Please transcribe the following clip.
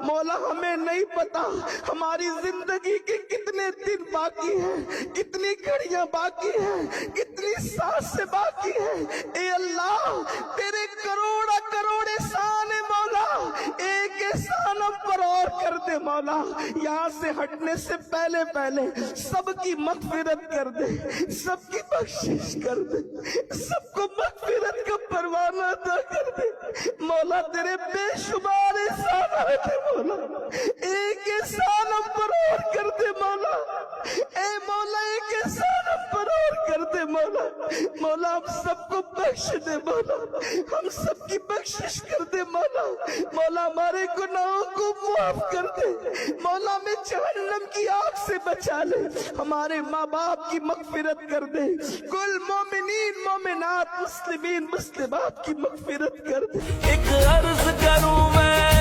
مولا ہمیں نہیں پتا ہماری زندگی کے کتنے دن باقی ہیں، کتنی گھڑیاں باقی ہیں، کتنی سانسیں باقی ہیں۔ اے اللہ تیرے کروڑا کروڑ احسان ہے مولا، ایک احسان ہم پر اور کر دے مولا۔ یہاں سے ہٹنے سے پہلے سب کی مغفرت کر دے، سب کی بخشش کر دے، سب کو مغفرت کا پروانہ عطا کر دے مولا۔ تیرے بے شمار احسانات ہیں مولا، ایک احسان ہم پر اور کر دے مولا۔ اے مولا ایک احسان ہم پر اور کر دے مولا۔ مولا ہم سب کو بخش دے مولا، ہم سب کی بخشش کر دے مولا۔ مولا ہمارے گناہوں کو معاف کر دے مولا، ہمیں جہنم کی آگ سے بچا لے، ہمارے ماں باپ کی مغفرت کر دے، کل مومنین مومنات مسلمین مسلمات کی مغفرت کر دے۔ ایک عرض کروں میں